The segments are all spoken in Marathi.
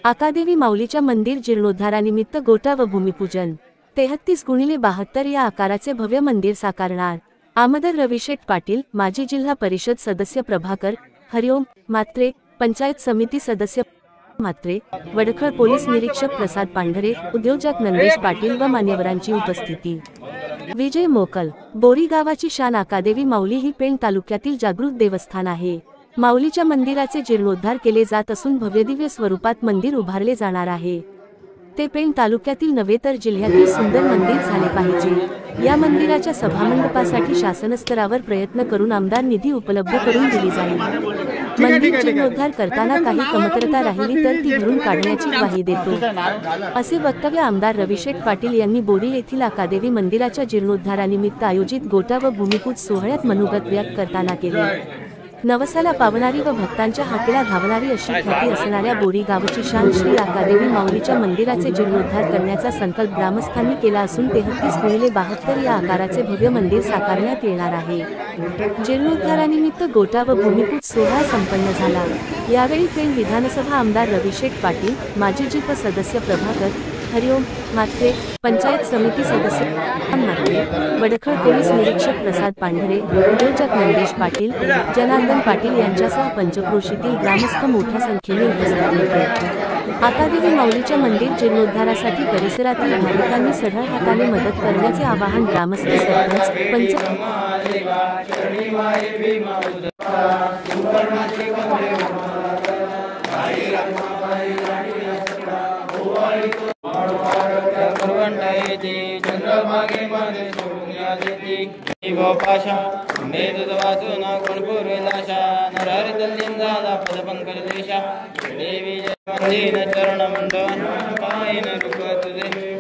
आकादेवी माऊलीच्या मंदिर जीर्णोद्धारानिमित्त गोटा व भूमिपूजन। 33x72 या आकाराचे भव्य मंदिर साकारणार। आमदार रविशेठ पाटील, माजी जिल्हा परिषद सदस्य प्रभाकर हरिओम म्हात्रे, पंचायत समिती सदस्य म्हात्रे, वडखळ पोलीस निरीक्षक प्रसाद पांढरे, उद्योजक नंदेश पाटील व मान्यवरांची उपस्थिती। विजय मोकल। बोरी गावाची शान आकादेवी माऊली ही पेण तालुक्यातील जागृत देवस्थान आहे। माऊलीच्या मंदिराचे जीर्णोद्धार केले जात असून भव्यदिव्य स्वरूपात मंदिर उभारले जाणार आहे। ते पेण तालुक्यातील नव्हे तर जिल्ह्यातील सुंदर मंदिर झाले पाहिजे। या मंदिराच्या सभामंडपासाठी शासन स्तरावर प्रयत्न करून आमदार निधी उपलब्ध करून दिली जाईल। मंदिर जीर्णोद्धार करताना काही कमतरता राहिली तर ती भरून काढण्याची ग्वाही देतो, असे वक्तव्य आमदार रविशेठ पाटील यांनी बोरी येथील आकादेवी मंदिराच्या जीर्णोद्धारानिमित्त आयोजित गोटा व भूमिपूजन सोहळ्यात मनोगत व्यक्त करताना केले। नवसाला पावणारी व भक्तांच्या हाकेला धावणारी अशी ख्याती असणाऱ्या बोरी गावची शान श्री आकादेवी माऊलीच्या मंदिराचे जीर्णोद्धार करण्याचा संकल्प ग्रामस्थांनी केला असून 33x72 या आकाराचे भव्य मंदिर साकारण्यात येणार आहे। जीर्णोद्धारानिमित्त गोटा व भूमिपूजन सोहळा संपन्न झाला। यावेळी पेण विधानसभा आमदार रविशेठ पाटील, माजी जिल्हा सदस्य प्रभाकर हरिओम म्हात्रे, पंचायत समिती सदस्य म्हात्रे, वडखळ पोलीस निरीक्षक प्रसाद पांढरे, उद्योजक नंदेश पाटील, जनार्दन पाटील यांच्यासह पंचक्रोशीतील ग्रामस्थ मोठ्या संख्येने उपस्थित होते। आकादेवी माऊलीच्या मंदिर जीर्णोद्धारासाठी परिसरातील भाविकांनी सढळ हाताने मदत करण्याचे आवाहन ग्रामस्थ सरपंच पंच चंद्रभागे मध्ये सोन्या देती पाशा मेद वाचून कोणपूर्वी लाशा नरहरी तल्लिंदा पदपंकज देशा देवी जय चरण मंदन पायन रूप तुझे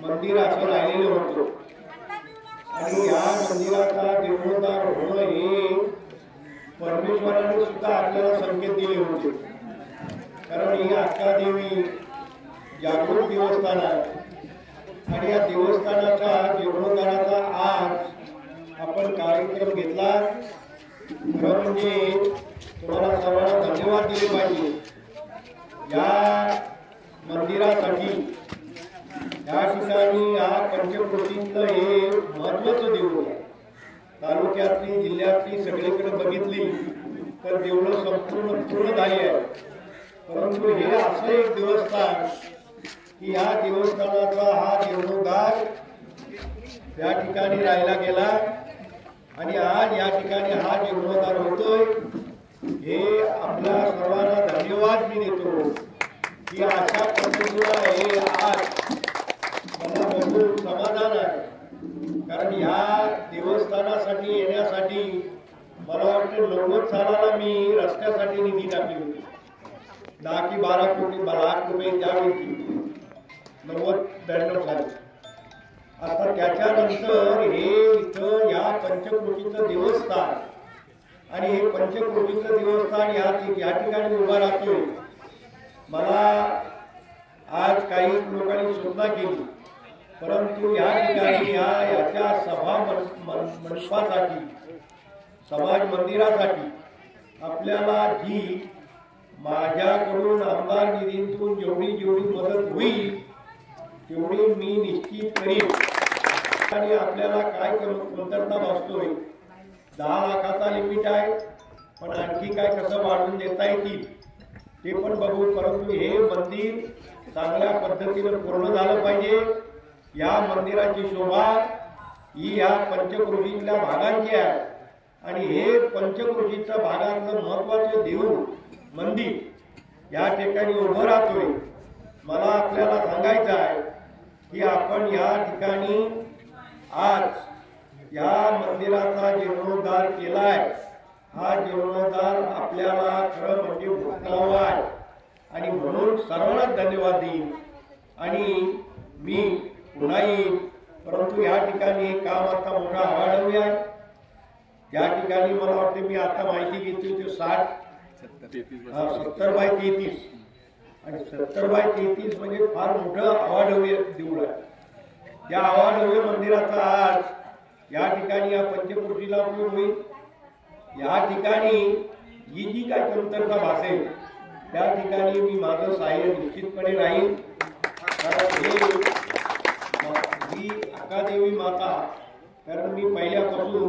मंदिर असं राहिलेलं होतं आणि या मंदिराचा जीर्णोद्धार होणं हे परमेश्वराने सुद्धा आपल्याला संकेत दिले होते, कारण ही अक्कादेवी जागृत देवस्थान आहे आणि या देवस्थानाचा जीर्णोद्धाराचा आज आपण कार्यक्रम घेतला। खरं म्हणजे तुम्हाला सर्वांना धन्यवाद दिले पाहिजे या मंदिरासाठी। या ठिकाणी या पंचक्रोशीतलं हे महत्वाचं देऊळ आहे। तालुक्यातली जिल्ह्यातली सगळीकडे बघितली तर देवळं संपूर्ण पूर्ण झाली आहे, परंतु हे असं एक देवस्थान की या देवस्थानाचा हा जीर्णोद्धार या ठिकाणी राहिला गेला आणि आज या ठिकाणी हा जीर्णोद्धार होतोय। हे आपल्या सर्वांना धन्यवाद मी देतो की अशा पद्धतीनं हे आज मला बघून समाधान आहे, कारण ह्या देवस्थानासाठी येण्यासाठी मला वाटतं 90 सालाला मी रस्त्यासाठी निधी टाकली होती, 10 की 12 कोटी 12 रुपये त्यावेळी 90-92 साली। आता त्याच्यानंतर हे इथं या पंचक्रोशीचं देवस्थान आणि हे पंचक्रोशीचं देवस्थान या ठिकाणी उभा राहतोय। मला आज काही लोकांनी सूचना केली, परंतु या ठिकाणी याच्या सभा मंडपासाठी समाज मंदिरासाठी आपल्याला जी माझ्याकडून आमदार निधीतून जेवढी मदत होईल तेवढी मी निश्चित करीन। आणि आपल्याला काय कमतरता भासतोय, 10 लाखाचा लिमिट आहे, पण आणखी काय कसं वाढवून देता येतील ते पण बघू, परंतु हे मंदिर चांगल्या पद्धतीने पूर्ण झालं पाहिजे। या मंदिराची शोभा ही या पंचक्रोशीतल्या भागांची आहे आणि हे पंचक्रोशीच्या भागातलं महत्वाचं देऊळ मंदिर या ठिकाणी उभं राहतोय। मला आपल्याला सांगायचं आहे की आपण या ठिकाणी आज या मंदिराचा जीर्णोद्धार केलाय। हा जीर्णोद्धार आपल्याला खरं म्हणजे भोगलावा आहे आणि म्हणून सर्वांना धन्यवाद देईन आणि मी पुन्हा येईन। परंतु या ठिकाणी काम आता मोठा आवाढव्य आहे। या ठिकाणी मला वाटते मी आता माहिती घेतली होती 70 बाय 33 आणि 70 बाय 33 म्हणजे फार मोठं आवाढव्य देऊळ आहे। या आवाढव्य मंदिराचा आज या ठिकाणी या पंचक्रोशीला उपयोग होईल। या ठिकाणी जी काय कमतरता भासेल त्या ठिकाणी मी माझं सहाय्य निश्चितपणे राहील, कारण ही अक्कादेवी माता, कारण मी पहिल्यापासून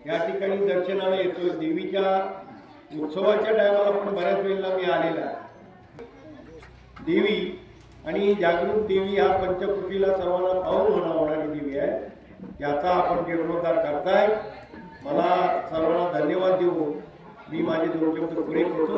या ठिकाणी दर्शनाला येतोय। देवीच्या उत्सवाच्या टायमाला पण बऱ्याच वेळेला मी आलेला आहे। देवी आणि जागृत देवी ह्या पंचक्रोशीला सर्वांना पाहून होणारी देवी आहे, याचा आपण जीर्णोद्धार करताय। मला सर्वांना धन्यवाद देऊन मी माझे 2 शब्द पुरे करतो।